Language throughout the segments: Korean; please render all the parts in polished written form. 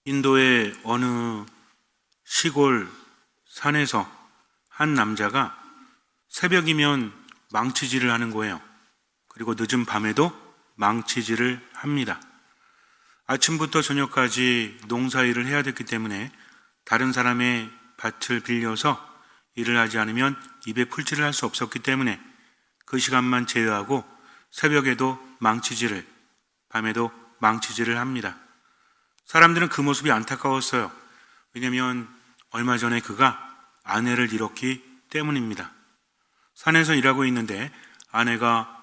인도의 어느 시골 산에서 한 남자가 새벽이면 망치질을 하는 거예요. 그리고 늦은 밤에도 망치질을 합니다. 아침부터 저녁까지 농사일을 해야 됐기 때문에 다른 사람의 밭을 빌려서 일을 하지 않으면 입에 풀칠을 할 수 없었기 때문에 그 시간만 제외하고 새벽에도 망치질을, 밤에도 망치질을 합니다. 사람들은 그 모습이 안타까웠어요. 왜냐하면 얼마 전에 그가 아내를 잃었기 때문입니다. 산에서 일하고 있는데 아내가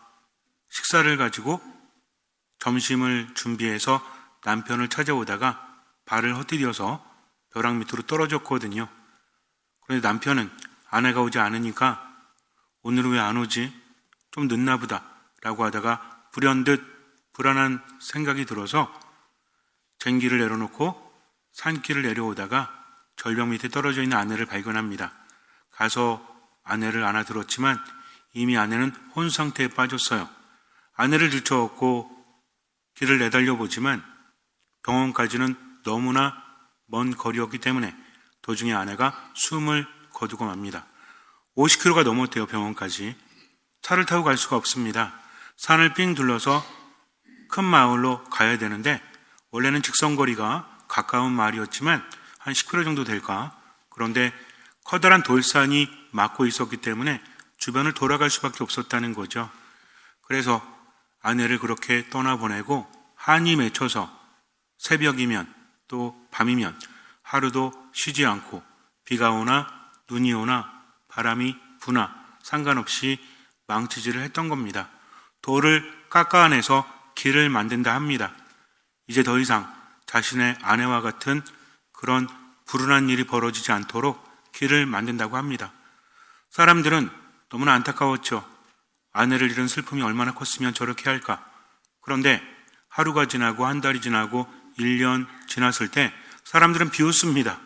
식사를 가지고 점심을 준비해서 남편을 찾아오다가 발을 헛디뎌서 벼랑 밑으로 떨어졌거든요. 그런데 남편은 아내가 오지 않으니까 오늘은 왜 안 오지? 좀 늦나 보다 라고 하다가 불현듯 불안한 생각이 들어서 쟁기를 내려놓고 산길을 내려오다가 절벽 밑에 떨어져 있는 아내를 발견합니다. 가서 아내를 안아들었지만 이미 아내는 혼 상태에 빠졌어요. 아내를 들쳐업고 길을 내달려보지만 병원까지는 너무나 먼 거리였기 때문에 도중에 아내가 숨을 거두고 맙니다. 50km가 넘었대요. 병원까지. 차를 타고 갈 수가 없습니다. 산을 삥 둘러서 큰 마을로 가야 되는데 원래는 직선거리가 가까운 마을이었지만 한 10km 정도 될까? 그런데 커다란 돌산이 막고 있었기 때문에 주변을 돌아갈 수밖에 없었다는 거죠. 그래서 아내를 그렇게 떠나보내고 한이 맺혀서 새벽이면 또 밤이면 하루도 쉬지 않고 비가 오나 눈이 오나 바람이 부나 상관없이 망치질을 했던 겁니다. 돌을 깎아내서 길을 만든다 합니다. 이제 더 이상 자신의 아내와 같은 그런 불운한 일이 벌어지지 않도록 길을 만든다고 합니다. 사람들은 너무나 안타까웠죠. 아내를 잃은 슬픔이 얼마나 컸으면 저렇게 할까. 그런데 하루가 지나고 한 달이 지나고 1년 지났을 때 사람들은 비웃습니다.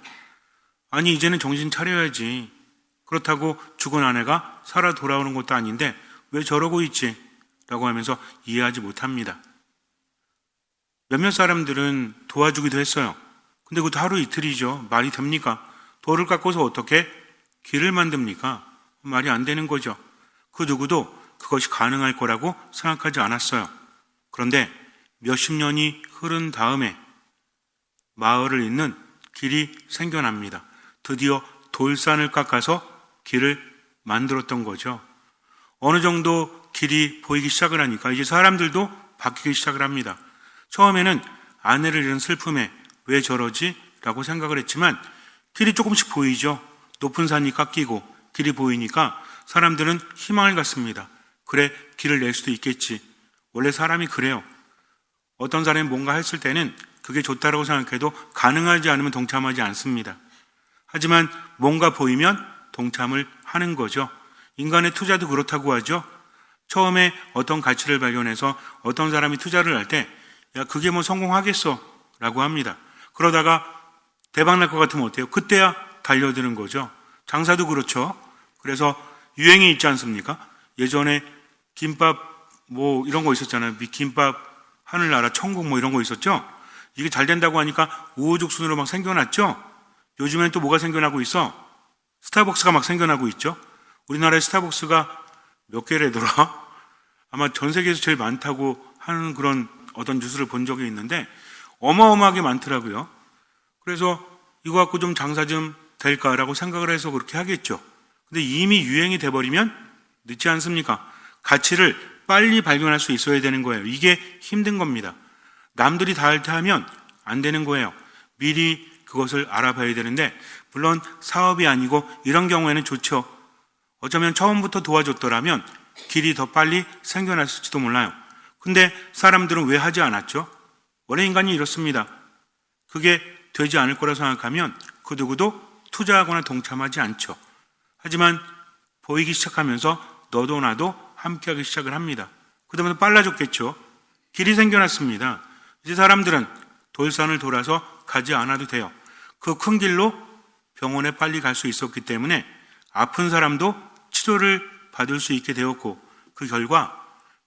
아니 이제는 정신 차려야지. 그렇다고 죽은 아내가 살아 돌아오는 것도 아닌데 왜 저러고 있지? 라고 하면서 이해하지 못합니다. 몇몇 사람들은 도와주기도 했어요. 근데 그것도 하루 이틀이죠. 말이 됩니까? 돌을 깎아서 어떻게 길을 만듭니까? 말이 안 되는 거죠. 그 누구도 그것이 가능할 거라고 생각하지 않았어요. 그런데 몇십 년이 흐른 다음에 마을을 잇는 길이 생겨납니다. 드디어 돌산을 깎아서 길을 만들었던 거죠. 어느 정도 길이 보이기 시작을 하니까 이제 사람들도 바뀌기 시작을 합니다. 처음에는 아내를 잃은 슬픔에 왜 저러지? 라고 생각을 했지만 길이 조금씩 보이죠. 높은 산이 깎이고 길이 보이니까 사람들은 희망을 갖습니다. 그래, 길을 낼 수도 있겠지. 원래 사람이 그래요. 어떤 사람이 뭔가 했을 때는 그게 좋다라고 생각해도 가능하지 않으면 동참하지 않습니다. 하지만 뭔가 보이면 동참을 하는 거죠. 인간의 투자도 그렇다고 하죠. 처음에 어떤 가치를 발견해서 어떤 사람이 투자를 할 때 야, 그게 뭐 성공하겠어? 라고 합니다. 그러다가 대박 날 것 같으면 어때요? 그때야 달려드는 거죠. 장사도 그렇죠. 그래서 유행이 있지 않습니까? 예전에 김밥 뭐 이런 거 있었잖아요. 김밥 하늘나라 천국 뭐 이런 거 있었죠. 이게 잘 된다고 하니까 우후죽순으로 막 생겨났죠. 요즘엔 또 뭐가 생겨나고 있어? 스타벅스가 막 생겨나고 있죠. 우리나라의 스타벅스가 몇 개래더라? 아마 전 세계에서 제일 많다고 하는 그런 어떤 뉴스를 본 적이 있는데 어마어마하게 많더라고요. 그래서 이거 갖고 좀 장사 좀 될까라고 생각을 해서 그렇게 하겠죠. 근데 이미 유행이 돼버리면 늦지 않습니까? 가치를 빨리 발견할 수 있어야 되는 거예요. 이게 힘든 겁니다. 남들이 다 할 때 하면 안 되는 거예요. 미리 그것을 알아봐야 되는데 물론 사업이 아니고 이런 경우에는 좋죠. 어쩌면 처음부터 도와줬더라면 길이 더 빨리 생겨났을지도 몰라요. 근데 사람들은 왜 하지 않았죠? 원래 인간이 이렇습니다. 그게 되지 않을 거라 생각하면 그 누구도 투자하거나 동참하지 않죠. 하지만 보이기 시작하면서 너도 나도 함께하기 시작을 합니다. 그다음에 빨라졌겠죠. 길이 생겨났습니다. 이제 사람들은 돌산을 돌아서 가지 않아도 돼요. 그 큰 길로 병원에 빨리 갈 수 있었기 때문에 아픈 사람도 치료를 받을 수 있게 되었고 그 결과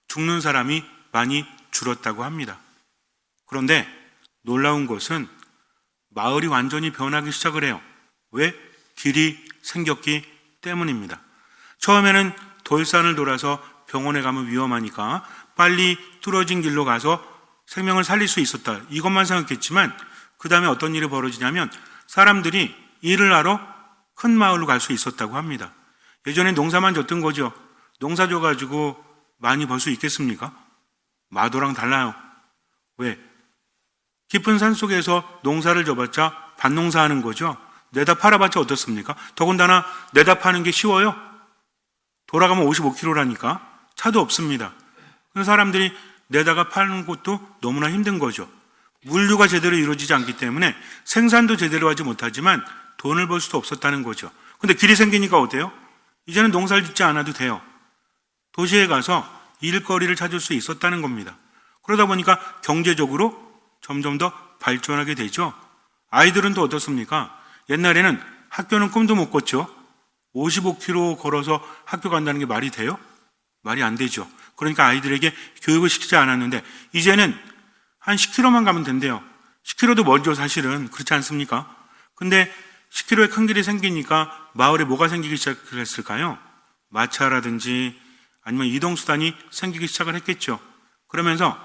죽는 사람이 많이 줄었다고 합니다. 그런데 놀라운 것은 마을이 완전히 변하기 시작을 해요. 왜? 길이 생겼기 때문입니다. 처음에는 돌산을 돌아서 병원에 가면 위험하니까 빨리 뚫어진 길로 가서 생명을 살릴 수 있었다. 이것만 생각했지만 그 다음에 어떤 일이 벌어지냐면 사람들이 일을 하러 큰 마을로 갈 수 있었다고 합니다. 예전에 농사만 졌던 거죠. 농사 져가지고 많이 벌 수 있겠습니까? 마도랑 달라요. 왜? 깊은 산 속에서 농사를 져봤자 밭농사 하는 거죠. 내다 팔아봤자 어떻습니까? 더군다나 내다 파는 게 쉬워요. 돌아가면 55km라니까 차도 없습니다. 그래서 사람들이 내다가 파는 것도 너무나 힘든 거죠. 물류가 제대로 이루어지지 않기 때문에 생산도 제대로 하지 못하지만 돈을 벌 수도 없었다는 거죠. 근데 길이 생기니까 어때요? 이제는 농사를 짓지 않아도 돼요. 도시에 가서 일거리를 찾을 수 있었다는 겁니다. 그러다 보니까 경제적으로 점점 더 발전하게 되죠. 아이들은 또 어떻습니까? 옛날에는 학교는 꿈도 못 꿨죠. 55km 걸어서 학교 간다는 게 말이 돼요? 말이 안 되죠. 그러니까 아이들에게 교육을 시키지 않았는데 이제는 한 10km만 가면 된대요. 10km도 멀죠, 사실은. 그렇지 않습니까? 근데 10km의 큰 길이 생기니까 마을에 뭐가 생기기 시작했을까요? 마차라든지 아니면 이동수단이 생기기 시작을 했겠죠. 그러면서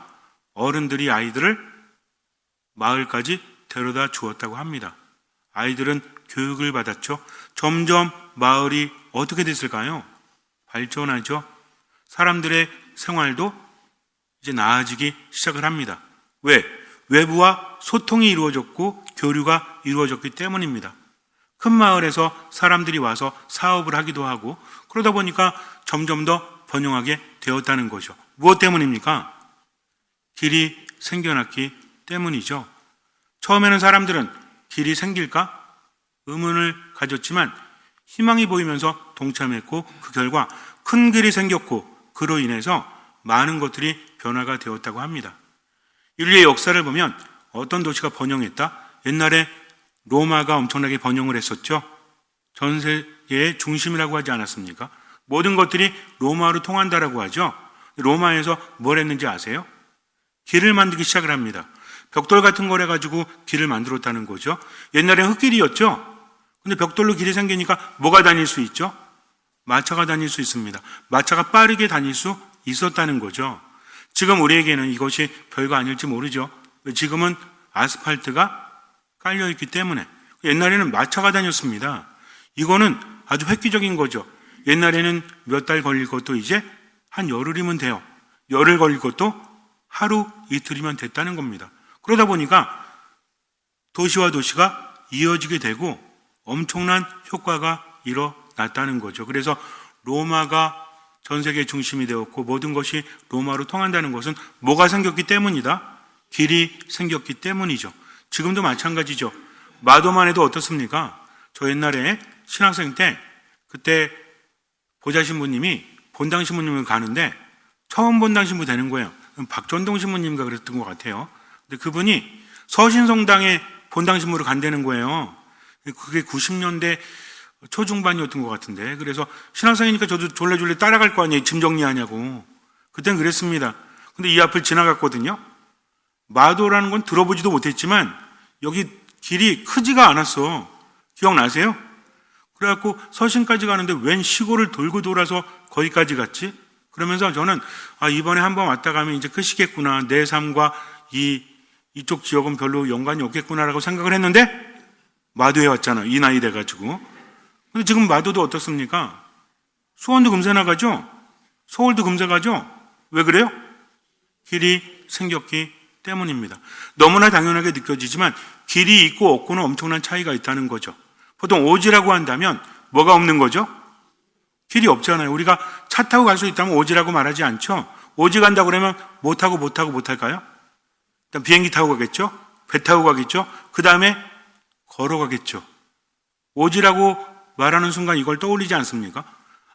어른들이 아이들을 마을까지 데려다 주었다고 합니다. 아이들은 교육을 받았죠. 점점 마을이 어떻게 됐을까요? 발전하죠. 사람들의 생활도 이제 나아지기 시작을 합니다. 왜? 외부와 소통이 이루어졌고 교류가 이루어졌기 때문입니다. 큰 마을에서 사람들이 와서 사업을 하기도 하고 그러다 보니까 점점 더 번영하게 되었다는 거죠. 무엇 때문입니까? 길이 생겨났기 때문이죠. 처음에는 사람들은 길이 생길까? 의문을 가졌지만 희망이 보이면서 동참했고 그 결과 큰 길이 생겼고 그로 인해서 많은 것들이 변화가 되었다고 합니다. 인류의 역사를 보면 어떤 도시가 번영했다? 옛날에 로마가 엄청나게 번영을 했었죠. 전 세계의 중심이라고 하지 않았습니까? 모든 것들이 로마로 통한다라고 하죠. 로마에서 뭘 했는지 아세요? 길을 만들기 시작을 합니다. 벽돌 같은 걸 해가지고 길을 만들었다는 거죠. 옛날에 흙길이었죠. 근데 벽돌로 길이 생기니까 뭐가 다닐 수 있죠? 마차가 다닐 수 있습니다. 마차가 빠르게 다닐 수 있었다는 거죠. 지금 우리에게는 이것이 별거 아닐지 모르죠. 지금은 아스팔트가 깔려있기 때문에. 옛날에는 마차가 다녔습니다. 이거는 아주 획기적인 거죠. 옛날에는 몇 달 걸릴 것도 이제 한 열흘이면 돼요. 열흘 걸릴 것도 하루 이틀이면 됐다는 겁니다. 그러다 보니까 도시와 도시가 이어지게 되고 엄청난 효과가 일어났다는 거죠. 그래서 로마가 전 세계 중심이 되었고 모든 것이 로마로 통한다는 것은 뭐가 생겼기 때문이다? 길이 생겼기 때문이죠. 지금도 마찬가지죠. 마도만 해도 어떻습니까? 저 옛날에 신학생 때 그때 보좌 신부님이 본당 신부님을 가는데 처음 본당 신부 되는 거예요. 박전동 신부님인가 그랬던 것 같아요. 근데 그분이 서신성당에 본당 신부로 간다는 거예요. 그게 90년대 초중반이었던 것 같은데 그래서 신학생이니까 저도 졸래졸래 따라갈 거 아니에요. 짐 정리하냐고. 그땐 그랬습니다. 근데 이 앞을 지나갔거든요. 마도라는 건 들어보지도 못했지만 여기 길이 크지가 않았어. 기억나세요? 그래갖고 서신까지 가는데 웬 시골을 돌고 돌아서 거기까지 갔지? 그러면서 저는 이번에 한번 왔다 가면 이제 끝이겠구나. 내 삶과 이쪽 지역은 별로 연관이 없겠구나라고 생각을 했는데 마도에 왔잖아. 이 나이 돼가지고. 근데 지금 마도도 어떻습니까? 수원도 금세 나가죠? 서울도 금세 가죠? 왜 그래요? 길이 생겼기 때문입니다. 너무나 당연하게 느껴지지만 길이 있고 없고는 엄청난 차이가 있다는 거죠. 보통 오지라고 한다면 뭐가 없는 거죠? 길이 없잖아요. 우리가 차 타고 갈 수 있다면 오지라고 말하지 않죠. 오지 간다고 그러면 못 탈까요? 일단 비행기 타고 가겠죠? 배 타고 가겠죠? 그 다음에 걸어가겠죠. 오지라고 말하는 순간 이걸 떠올리지 않습니까?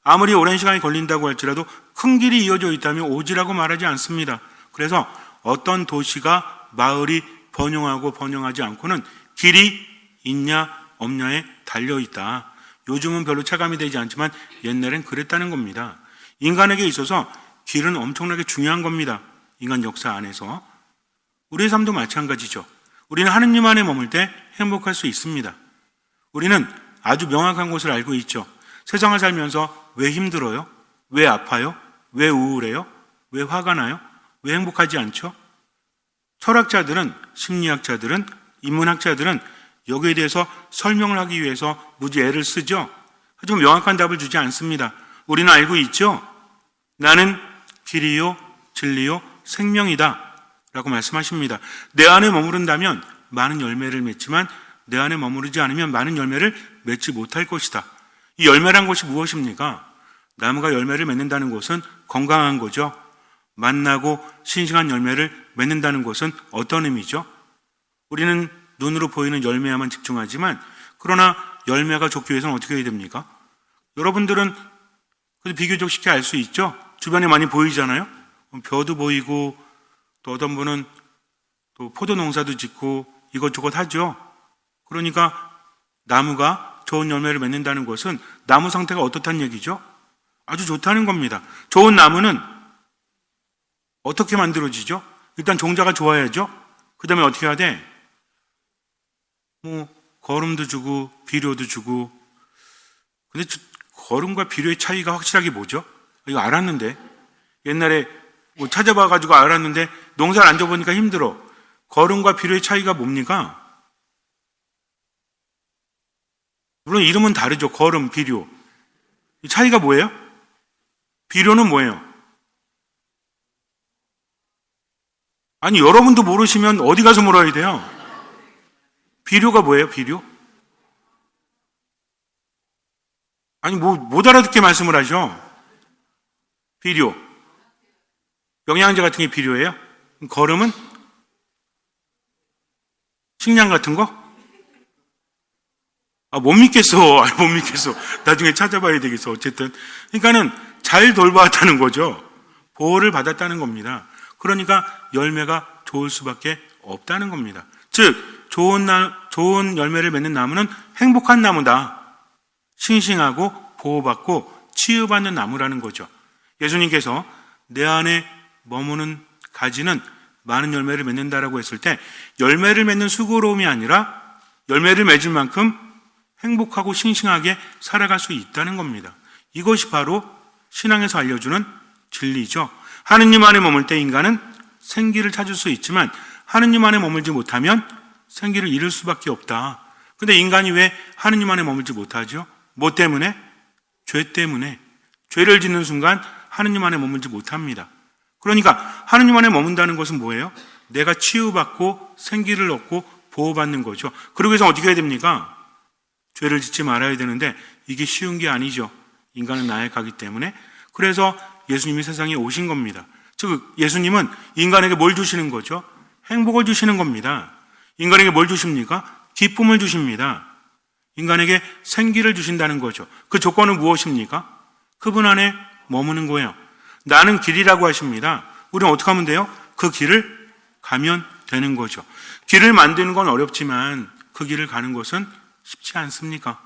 아무리 오랜 시간이 걸린다고 할지라도 큰 길이 이어져 있다면 오지라고 말하지 않습니다. 그래서 어떤 도시가 마을이 번영하고 번영하지 않고는 길이 있냐 없냐에 달려있다. 요즘은 별로 체감이 되지 않지만 옛날엔 그랬다는 겁니다. 인간에게 있어서 길은 엄청나게 중요한 겁니다. 인간 역사 안에서. 우리의 삶도 마찬가지죠. 우리는 하느님 안에 머물 때 행복할 수 있습니다. 우리는 아주 명확한 것을 알고 있죠. 세상을 살면서 왜 힘들어요? 왜 아파요? 왜 우울해요? 왜 화가 나요? 왜 행복하지 않죠? 철학자들은, 심리학자들은, 인문학자들은 여기에 대해서 설명을 하기 위해서 무지 애를 쓰죠. 하지만 명확한 답을 주지 않습니다. 우리는 알고 있죠. 나는 길이요, 진리요, 생명이다 라고 말씀하십니다. 내 안에 머무른다면 많은 열매를 맺지만 내 안에 머무르지 않으면 많은 열매를 맺지 못할 것이다. 이 열매란 것이 무엇입니까? 나무가 열매를 맺는다는 것은 건강한 거죠. 만나고 싱싱한 열매를 맺는다는 것은 어떤 의미죠? 우리는 눈으로 보이는 열매에만 집중하지만 그러나 열매가 좋기 위해서는 어떻게 해야 됩니까? 여러분들은 비교적 쉽게 알 수 있죠? 주변에 많이 보이잖아요? 벼도 보이고 또 어떤 분은 또 포도 농사도 짓고 이것저것 하죠. 그러니까 나무가 좋은 열매를 맺는다는 것은 나무 상태가 어떻다는 얘기죠? 아주 좋다는 겁니다. 좋은 나무는 어떻게 만들어지죠? 일단 종자가 좋아야죠. 그 다음에 어떻게 해야 돼? 거름도 주고 비료도 주고. 근데 거름과 비료의 차이가 확실하게 뭐죠? 이거 알았는데 옛날에 찾아봐가지고 알았는데 농사를 안 져보니까 힘들어. 거름과 비료의 차이가 뭡니까? 물론 이름은 다르죠. 거름, 비료. 이 차이가 뭐예요? 비료는 뭐예요? 아니 여러분도 모르시면 어디 가서 물어야 돼요? 비료가 뭐예요? 비료? 아니 못 알아듣게 말씀을 하죠. 비료. 영양제 같은 게 비료예요? 거름은? 식량 같은 거? 못 믿겠어. 못 믿겠어. 나중에 찾아봐야 되겠어. 어쨌든. 그러니까는 잘 돌봐왔다는 거죠. 보호를 받았다는 겁니다. 그러니까 열매가 좋을 수밖에 없다는 겁니다. 즉, 좋은 열매를 맺는 나무는 행복한 나무다. 싱싱하고 보호받고 치유받는 나무라는 거죠. 예수님께서 내 안에 머무는 가지는 많은 열매를 맺는다라고 했을 때 열매를 맺는 수고로움이 아니라 열매를 맺을 만큼 행복하고 싱싱하게 살아갈 수 있다는 겁니다. 이것이 바로 신앙에서 알려주는 진리죠. 하느님 안에 머물 때 인간은 생기를 찾을 수 있지만 하느님 안에 머물지 못하면 생기를 잃을 수밖에 없다. 근데 인간이 왜 하느님 안에 머물지 못하죠? 뭐 때문에? 죄 때문에. 죄를 짓는 순간 하느님 안에 머물지 못합니다. 그러니까 하느님 안에 머문다는 것은 뭐예요? 내가 치유받고 생기를 얻고 보호받는 거죠. 그러기 위해서 어떻게 해야 됩니까? 죄를 짓지 말아야 되는데 이게 쉬운 게 아니죠. 인간은 나약하기 때문에. 그래서 예수님이 세상에 오신 겁니다. 즉 예수님은 인간에게 뭘 주시는 거죠? 행복을 주시는 겁니다. 인간에게 뭘 주십니까? 기쁨을 주십니다. 인간에게 생기를 주신다는 거죠. 그 조건은 무엇입니까? 그분 안에 머무는 거예요. 나는 길이라고 하십니다. 우리는 어떻게 하면 돼요? 그 길을 가면 되는 거죠. 길을 만드는 건 어렵지만 그 길을 가는 것은 쉽지 않습니까?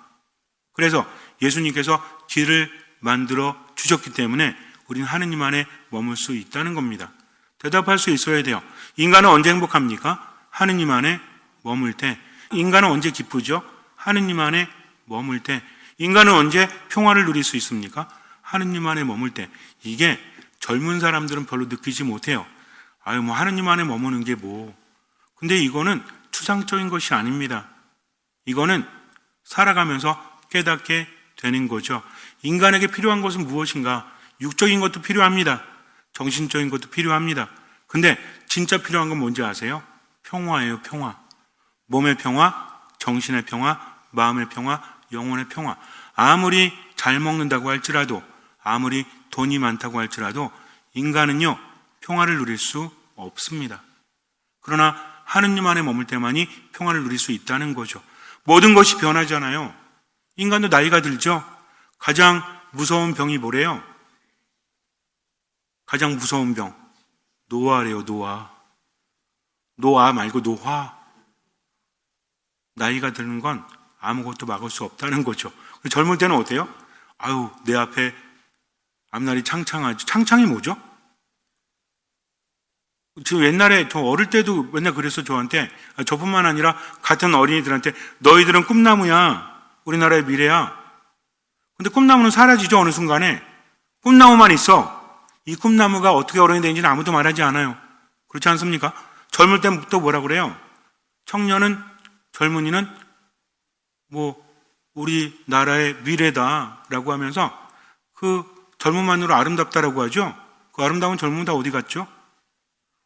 그래서 예수님께서 길을 만들어 주셨기 때문에 우리는 하느님 안에 머물 수 있다는 겁니다. 대답할 수 있어야 돼요. 인간은 언제 행복합니까? 하느님 안에 머물 때. 인간은 언제 기쁘죠? 하느님 안에 머물 때. 인간은 언제 평화를 누릴 수 있습니까? 하느님 안에 머물 때. 이게 젊은 사람들은 별로 느끼지 못해요. 하느님 안에 머무는 게 뭐. 근데 이거는 추상적인 것이 아닙니다. 이거는 살아가면서 깨닫게 되는 거죠. 인간에게 필요한 것은 무엇인가? 육적인 것도 필요합니다. 정신적인 것도 필요합니다. 근데 진짜 필요한 건 뭔지 아세요? 평화예요, 평화. 몸의 평화, 정신의 평화, 마음의 평화, 영혼의 평화. 아무리 잘 먹는다고 할지라도, 아무리 돈이 많다고 할지라도 인간은요, 평화를 누릴 수 없습니다. 그러나 하느님 안에 머물 때만이 평화를 누릴 수 있다는 거죠. 모든 것이 변하잖아요. 인간도 나이가 들죠. 가장 무서운 병이 뭐래요? 가장 무서운 병. 노화래요, 노화. 노화 말고 노화. 나이가 드는 건 아무것도 막을 수 없다는 거죠. 젊을 때는 어때요? 내 앞에 앞날이 창창하죠. 창창이 뭐죠? 지금 옛날에 저 어릴 때도 맨날 그랬어 저한테. 저뿐만 아니라 같은 어린이들한테 너희들은 꿈나무야. 우리나라의 미래야. 근데 꿈나무는 사라지죠 어느 순간에. 꿈나무만 있어. 이 꿈나무가 어떻게 어른이 되는지는 아무도 말하지 않아요. 그렇지 않습니까? 젊을 때부터 뭐라 그래요? 청년은 젊은이는 우리나라의 미래다라고 하면서 그 젊음만으로 아름답다라고 하죠. 그 아름다운 젊음은 다 어디 갔죠?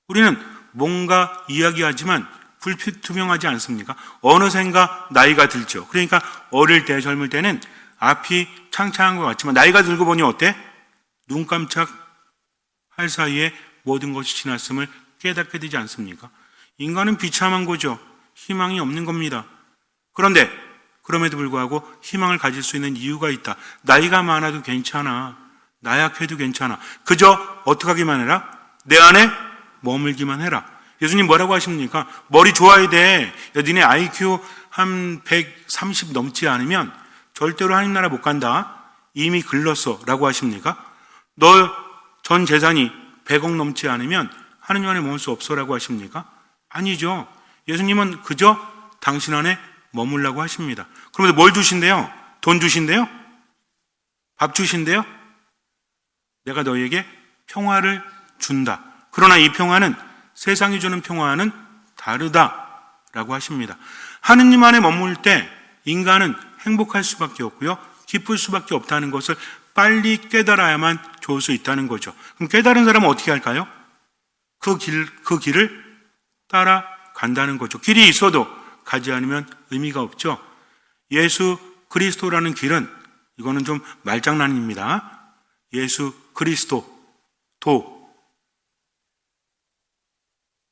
우리는 뭔가 이야기하지만 불투명하지 않습니까? 어느샌가 나이가 들죠. 그러니까 어릴 때 젊을 때는 앞이 창창한 것 같지만 나이가 들고 보니 어때? 눈 깜짝할 사이에 모든 것이 지났음을 깨닫게 되지 않습니까? 인간은 비참한 거죠. 희망이 없는 겁니다. 그런데 그럼에도 불구하고 희망을 가질 수 있는 이유가 있다. 나이가 많아도 괜찮아. 나약해도 괜찮아. 그저 어떻게 하기만 해라? 내 안에 머물기만 해라. 예수님 뭐라고 하십니까? 머리 좋아야 돼. 야, 니네 IQ 한 130 넘지 않으면 절대로 하나님 나라 못 간다. 이미 글렀어 라고 하십니까? 너 전 재산이 100억 넘지 않으면 하나님 안에 머물 수 없어 라고 하십니까? 아니죠. 예수님은 그저 당신 안에 머물라고 하십니다. 그러면서 뭘 주신대요? 돈 주신대요? 밥 주신대요? 내가 너희에게 평화를 준다. 그러나 이 평화는 세상이 주는 평화와는 다르다라고 하십니다. 하느님 안에 머물 때 인간은 행복할 수밖에 없고요. 기쁠 수밖에 없다는 것을 빨리 깨달아야만 좋을 수 있다는 거죠. 그럼 깨달은 사람은 어떻게 할까요? 그 길을 따라간다는 거죠. 길이 있어도 가지 않으면 의미가 없죠. 예수 그리스도라는 길은 이거는 좀 말장난입니다. 예수 그리스도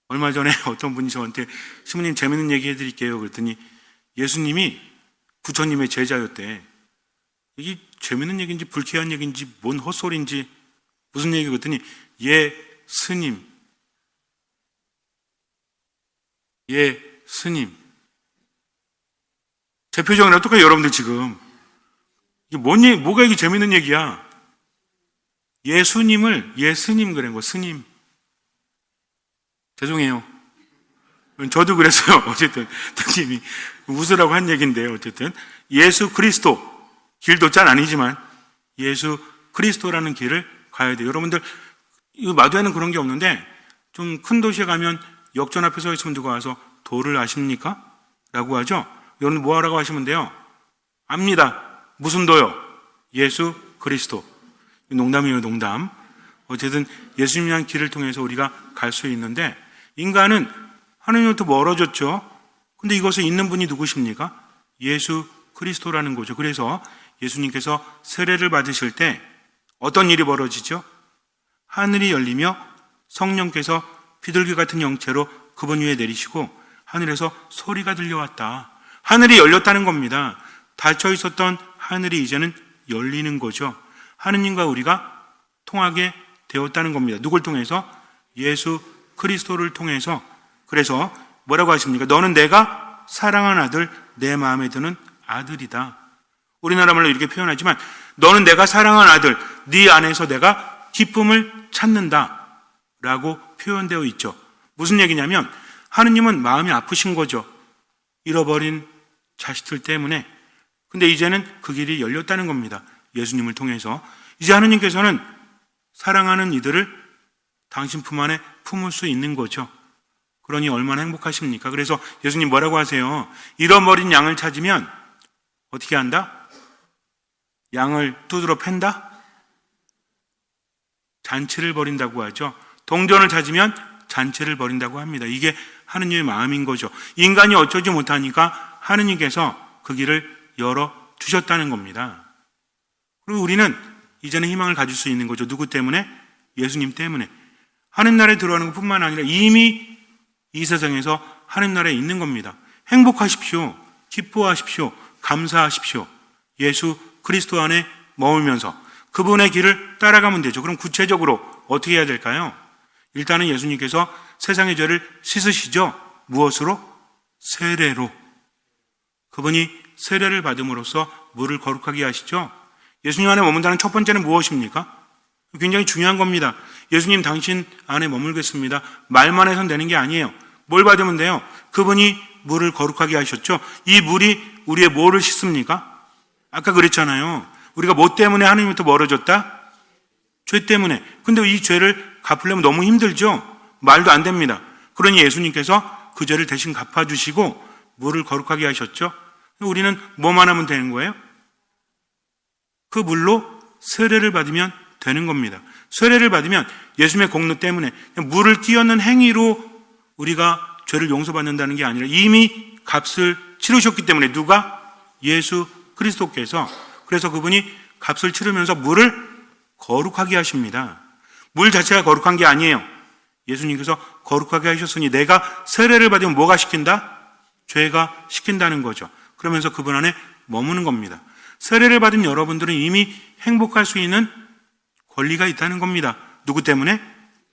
얼마 전에 어떤 분이 저한테 신부님 재밌는 얘기 해드릴게요. 그랬더니 예수님이 부처님의 제자였대. 이게 재밌는 얘기인지 불쾌한 얘기인지 뭔 헛소리인지 무슨 얘기 그랬더니 스님 제 표정이랑 똑같아요. 여러분들 지금 이게 뭐가 이게 재밌는 얘기야. 예스님 그런 거 스님. 죄송해요. 저도 그랬어요. 어쨌든 당신이 웃으라고 한 얘기인데요. 어쨌든 예수 그리스도 길도 짠 아니지만 예수 그리스도라는 길을 가야 돼요. 여러분들 이 마도에는 그런 게 없는데 좀 큰 도시에 가면 역전 앞에 서 있으면 누가 와서 도를 아십니까? 라고 하죠. 여러분 뭐 하라고 하시면 돼요? 압니다. 무슨 도요? 예수 그리스도. 농담이에요, 농담. 어쨌든 예수님이란 길을 통해서 우리가 갈 수 있는데 인간은 하나님으로부터 멀어졌죠. 근데 이것을 잇는 분이 누구십니까? 예수 그리스도라는 거죠. 그래서 예수님께서 세례를 받으실 때 어떤 일이 벌어지죠? 하늘이 열리며 성령께서 비둘기 같은 형체로 그분 위에 내리시고 하늘에서 소리가 들려왔다. 하늘이 열렸다는 겁니다. 닫혀 있었던 하늘이 이제는 열리는 거죠. 하느님과 우리가 통하게 되었다는 겁니다. 누굴 통해서? 예수 그리스도를 통해서. 그래서 뭐라고 하십니까? 너는 내가 사랑한 아들, 내 마음에 드는 아들이다. 우리나라 말로 이렇게 표현하지만 너는 내가 사랑한 아들, 네 안에서 내가 기쁨을 찾는다 라고 표현되어 있죠. 무슨 얘기냐면 하느님은 마음이 아프신 거죠. 잃어버린 자식들 때문에. 근데 이제는 그 길이 열렸다는 겁니다. 예수님을 통해서. 이제 하느님께서는 사랑하는 이들을 당신 품 안에 품을 수 있는 거죠. 그러니 얼마나 행복하십니까? 그래서 예수님 뭐라고 하세요? 잃어버린 양을 찾으면 어떻게 한다? 양을 두드러 팬다? 잔치를 벌인다고 하죠. 동전을 찾으면 잔치를 벌인다고 합니다. 이게 하느님의 마음인 거죠. 인간이 어쩌지 못하니까 하느님께서 그 길을 열어주셨다는 겁니다. 그리고 우리는 이제는 희망을 가질 수 있는 거죠. 누구 때문에? 예수님 때문에. 하느님 나라에 들어가는 것뿐만 아니라 이미 이 세상에서 하느님 나라에 있는 겁니다. 행복하십시오. 기뻐하십시오. 감사하십시오. 예수 그리스도 안에 머물면서 그분의 길을 따라가면 되죠. 그럼 구체적으로 어떻게 해야 될까요? 일단은 예수님께서 세상의 죄를 씻으시죠. 무엇으로? 세례로. 그분이 세례를 받음으로써 물을 거룩하게 하시죠. 예수님 안에 머문다는 첫 번째는 무엇입니까? 굉장히 중요한 겁니다. 예수님 당신 안에 머물겠습니다. 말만 해선 되는 게 아니에요. 뭘 받으면 돼요? 그분이 물을 거룩하게 하셨죠. 이 물이 우리의 뭐를 씻습니까? 아까 그랬잖아요. 우리가 뭐 때문에 하나님부터 멀어졌다? 죄 때문에. 근데 이 죄를 갚으려면 너무 힘들죠. 말도 안 됩니다. 그러니 예수님께서 그 죄를 대신 갚아주시고 물을 거룩하게 하셨죠. 우리는 뭐만 하면 되는 거예요? 그 물로 세례를 받으면 되는 겁니다. 세례를 받으면 예수님의 공로 때문에 물을 끼얹는 행위로 우리가 죄를 용서받는다는 게 아니라 이미 값을 치르셨기 때문에 누가? 예수 그리스도께서. 그래서 그분이 값을 치르면서 물을 거룩하게 하십니다. 물 자체가 거룩한 게 아니에요. 예수님께서 거룩하게 하셨으니 내가 세례를 받으면 뭐가 시킨다? 죄가 시킨다는 거죠. 그러면서 그분 안에 머무는 겁니다. 세례를 받은 여러분들은 이미 행복할 수 있는 권리가 있다는 겁니다. 누구 때문에?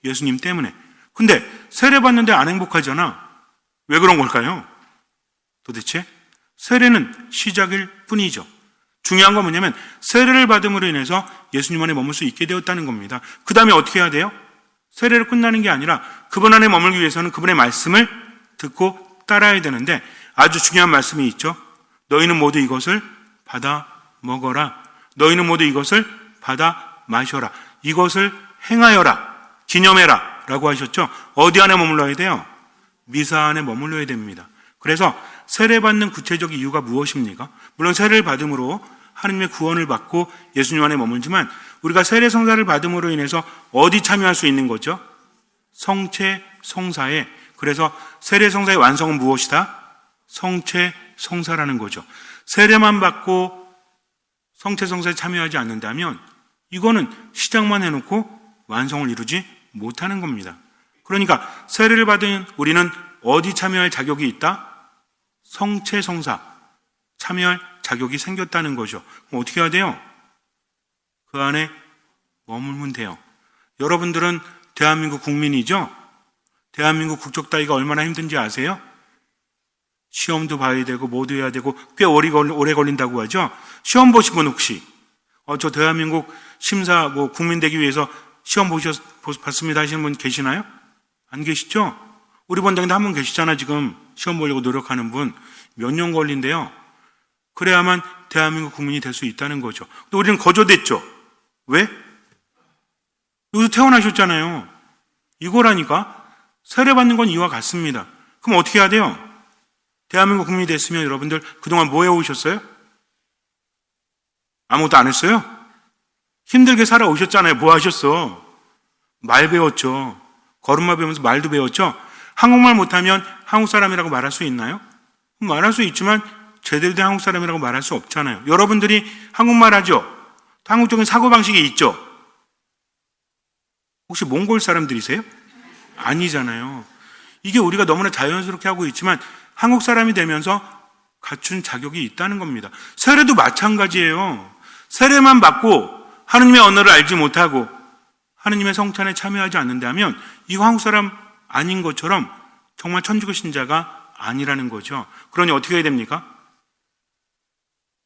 예수님 때문에. 근데 세례 받는데 안 행복하잖아. 왜 그런 걸까요? 도대체 세례는 시작일 뿐이죠. 중요한 건 뭐냐면 세례를 받음으로 인해서 예수님 안에 머물 수 있게 되었다는 겁니다. 그 다음에 어떻게 해야 돼요? 세례를 끝나는 게 아니라 그분 안에 머물기 위해서는 그분의 말씀을 듣고 따라야 되는데 아주 중요한 말씀이 있죠. 너희는 모두 이것을 받아 먹어라. 너희는 모두 이것을 받아 마셔라. 이것을 행하여라. 기념해라. 라고 하셨죠. 어디 안에 머물러야 돼요? 미사 안에 머물러야 됩니다. 그래서 세례받는 구체적 이유가 무엇입니까? 물론 세례를 받음으로 하나님의 구원을 받고 예수님 안에 머물지만 우리가 세례 성사를 받음으로 인해서 어디 참여할 수 있는 거죠? 성체 성사에. 그래서 세례 성사의 완성은 무엇이다? 성체 성사라는 거죠. 세례만 받고 성체 성사에 참여하지 않는다면 이거는 시작만 해놓고 완성을 이루지 못하는 겁니다. 그러니까 세례를 받은 우리는 어디 참여할 자격이 있다? 성체 성사 참여할 자격이 생겼다는 거죠. 그럼 어떻게 해야 돼요? 그 안에 머물면 돼요. 여러분들은 대한민국 국민이죠? 대한민국 국적 따기가 얼마나 힘든지 아세요? 시험도 봐야 되고 뭐도 해야 되고 꽤 오래 걸린다고 하죠? 시험 보신 분 혹시 저 대한민국 심사 국민 되기 위해서 시험 봤습니다 하시는 분 계시나요? 안 계시죠? 우리 본당에도 한 분 계시잖아. 지금 시험 보려고 노력하는 분. 몇 년 걸린대요. 그래야만 대한민국 국민이 될 수 있다는 거죠. 또 우리는 거저됐죠. 왜? 여기서 태어나셨잖아요. 이거라니까. 세례받는 건 이와 같습니다. 그럼 어떻게 해야 돼요? 대한민국 국민이 됐으면 여러분들 그동안 뭐 해오셨어요? 아무것도 안 했어요? 힘들게 살아오셨잖아요. 뭐 하셨어? 말 배웠죠. 걸음마 배우면서 말도 배웠죠. 한국말 못하면 한국 사람이라고 말할 수 있나요? 말할 수 있지만 제대로 된 한국 사람이라고 말할 수 없잖아요. 여러분들이 한국말 하죠? 한국적인 사고방식이 있죠? 혹시 몽골 사람들이세요? 아니잖아요. 이게 우리가 너무나 자연스럽게 하고 있지만 한국 사람이 되면서 갖춘 자격이 있다는 겁니다. 세례도 마찬가지예요. 세례만 받고 하느님의 언어를 알지 못하고 하느님의 성찬에 참여하지 않는다면 이거 한국 사람 아닌 것처럼 정말 천주교 신자가 아니라는 거죠. 그러니 어떻게 해야 됩니까?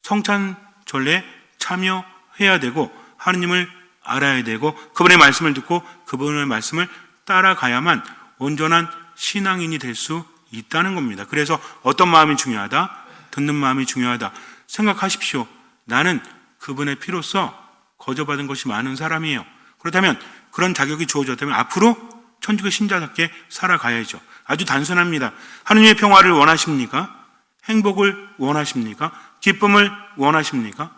성찬 전례에 참여해야 되고 하느님을 알아야 되고 그분의 말씀을 듣고 그분의 말씀을 따라가야만 온전한 신앙인이 될 수 있다는 겁니다. 그래서 어떤 마음이 중요하다? 듣는 마음이 중요하다. 생각하십시오. 나는 그분의 피로써 거저받은 것이 많은 사람이에요. 그렇다면 그런 자격이 주어졌다면 앞으로 천주교 신자답게 살아가야죠. 아주 단순합니다. 하느님의 평화를 원하십니까? 행복을 원하십니까? 기쁨을 원하십니까?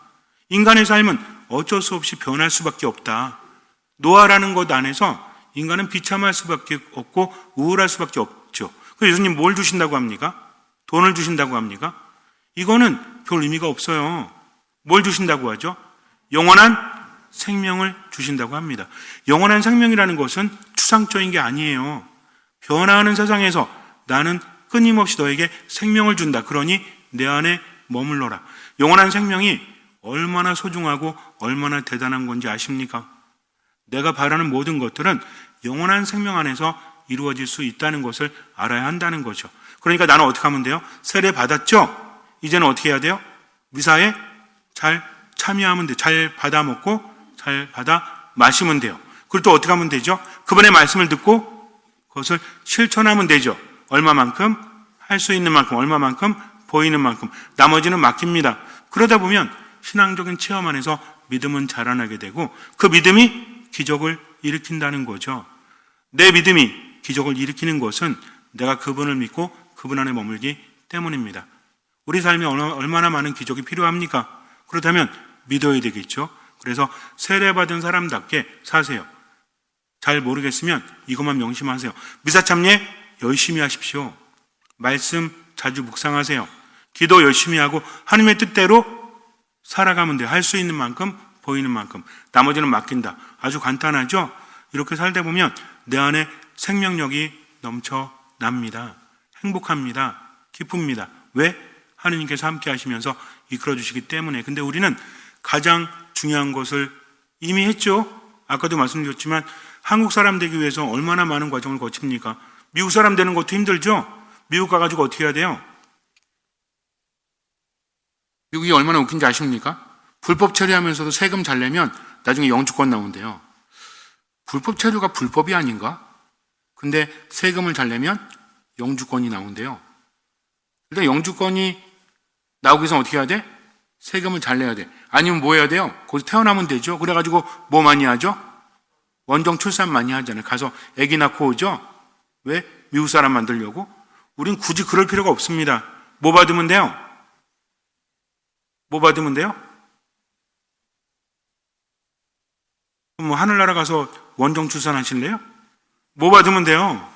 인간의 삶은 어쩔 수 없이 변할 수밖에 없다. 노아라는 것 안에서 인간은 비참할 수밖에 없고 우울할 수밖에 없죠. 그래서 예수님 뭘 주신다고 합니까? 돈을 주신다고 합니까? 이거는 별 의미가 없어요. 뭘 주신다고 하죠? 영원한 생명을 주신다고 합니다. 영원한 생명이라는 것은 추상적인 게 아니에요. 변화하는 세상에서 나는 끊임없이 너에게 생명을 준다. 그러니 내 안에 머물러라. 영원한 생명이 얼마나 소중하고 얼마나 대단한 건지 아십니까? 내가 바라는 모든 것들은 영원한 생명 안에서 이루어질 수 있다는 것을 알아야 한다는 거죠. 그러니까 나는 어떻게 하면 돼요? 세례 받았죠? 이제는 어떻게 해야 돼요? 미사에 잘 참여하면 돼요. 잘 받아 먹고 잘 받아 마시면 돼요. 그리고 또 어떻게 하면 되죠? 그분의 말씀을 듣고 그것을 실천하면 되죠. 얼마만큼? 할 수 있는 만큼, 얼마만큼? 보이는 만큼. 나머지는 맡깁니다. 그러다 보면 신앙적인 체험 안에서 믿음은 자라나게 되고 그 믿음이 기적을 일으킨다는 거죠. 내 믿음이 기적을 일으키는 것은 내가 그분을 믿고 그분 안에 머물기 때문입니다. 우리 삶에 얼마나 많은 기적이 필요합니까? 그렇다면 믿어야 되겠죠. 그래서 세례받은 사람답게 사세요. 잘 모르겠으면 이것만 명심하세요. 미사 참여 열심히 하십시오. 말씀 자주 묵상하세요. 기도 열심히 하고 하나님의 뜻대로 살아가면 돼요. 할 수 있는 만큼, 보이는 만큼. 나머지는 맡긴다. 아주 간단하죠? 이렇게 살다 보면 내 안에 생명력이 넘쳐납니다. 행복합니다. 기쁩니다. 왜? 하느님께서 함께 하시면서 이끌어 주시기 때문에. 근데 우리는 가장 중요한 것을 이미 했죠. 아까도 말씀드렸지만 한국 사람 되기 위해서 얼마나 많은 과정을 거칩니까? 미국 사람 되는 것도 힘들죠? 미국 가가지고 어떻게 해야 돼요? 미국이 얼마나 웃긴지 아십니까? 불법 체류하면서도 세금 잘 내면 나중에 영주권 나온대요. 불법 체류가 불법이 아닌가? 근데 세금을 잘 내면 영주권이 나온대요. 일단 영주권이 나오기 위해서 어떻게 해야 돼? 세금을 잘 내야 돼. 아니면 뭐 해야 돼요? 거기서 태어나면 되죠. 그래가지고 뭐 많이 하죠? 원정 출산 많이 하잖아요. 가서 아기 낳고 오죠. 왜? 미국 사람 만들려고? 우린 굳이 그럴 필요가 없습니다. 뭐 받으면 돼요? 뭐 받으면 돼요? 뭐 하늘나라 가서 원정 출산 하실래요? 뭐 받으면 돼요?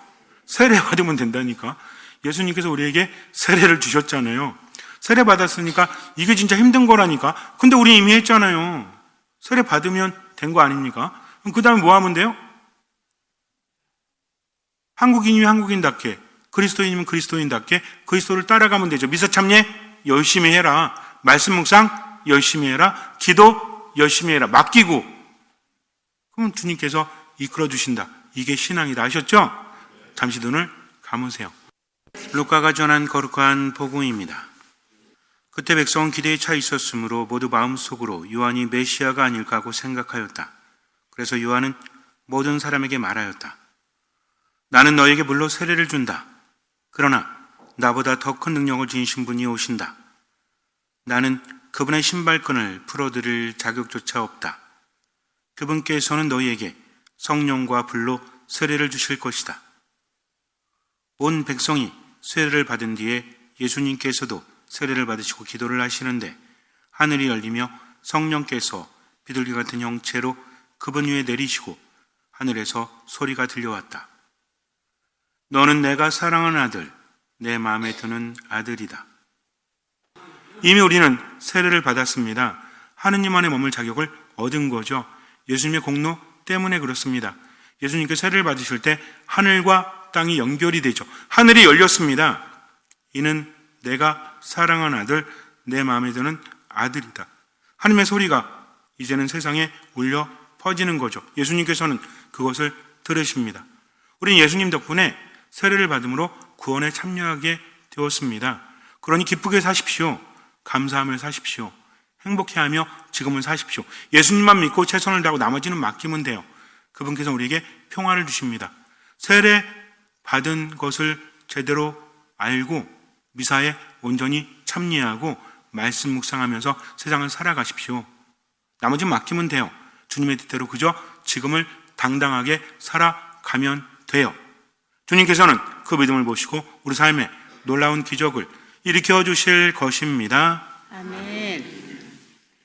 세례 받으면 된다니까. 예수님께서 우리에게 세례를 주셨잖아요. 세례 받았으니까 이게 진짜 힘든 거라니까. 근데 우리 이미 했잖아요. 세례 받으면 된 거 아닙니까? 그럼 그 다음에 뭐 하면 돼요? 한국인이면 한국인답게, 그리스도인이면 그리스도인답게 그리스도를 따라가면 되죠. 미사 참여 열심히 해라. 말씀 묵상 열심히 해라. 기도 열심히 해라. 맡기고. 그러면 주님께서 이끌어 주신다. 이게 신앙이다. 아셨죠? 잠시 눈을 감으세요. 루카가 전한 거룩한 복음입니다. 그때 백성은 기대에 차 있었으므로 모두 마음속으로 요한이 메시아가 아닐까 하고 생각하였다. 그래서 요한은 모든 사람에게 말하였다. 나는 너에게 물로 세례를 준다. 그러나 나보다 더 큰 능력을 지니신 분이 오신다. 나는 그분의 신발끈을 풀어드릴 자격조차 없다. 그분께서는 너희에게 성령과 불로 세례를 주실 것이다. 온 백성이 세례를 받은 뒤에 예수님께서도 세례를 받으시고 기도를 하시는데 하늘이 열리며 성령께서 비둘기 같은 형체로 그분 위에 내리시고 하늘에서 소리가 들려왔다. 너는 내가 사랑하는 아들, 내 마음에 드는 아들이다. 이미 우리는 세례를 받았습니다. 하느님 안에 머물 자격을 얻은 거죠. 예수님의 공로 때문에 그렇습니다. 예수님께 세례를 받으실 때 하늘과 땅이 연결이 되죠. 하늘이 열렸습니다. 이는 내가 사랑하는 아들, 내 마음에 드는 아들이다. 하나님의 소리가 이제는 세상에 울려 퍼지는 거죠. 예수님께서는 그것을 들으십니다. 우리는 예수님 덕분에 세례를 받음으로 구원에 참여하게 되었습니다. 그러니 기쁘게 사십시오. 감사하며 사십시오. 행복해하며 지금을 사십시오. 예수님만 믿고 최선을 다하고 나머지는 맡기면 돼요. 그분께서 우리에게 평화를 주십니다. 세례 받은 것을 제대로 알고 미사에 온전히 참여하고 말씀 묵상하면서 세상을 살아가십시오. 나머지는 맡기면 돼요. 주님의 뜻대로 그저 지금을 당당하게 살아가면 돼요. 주님께서는 그 믿음을 보시고 우리 삶에 놀라운 기적을 일으켜 주실 것입니다. 아멘.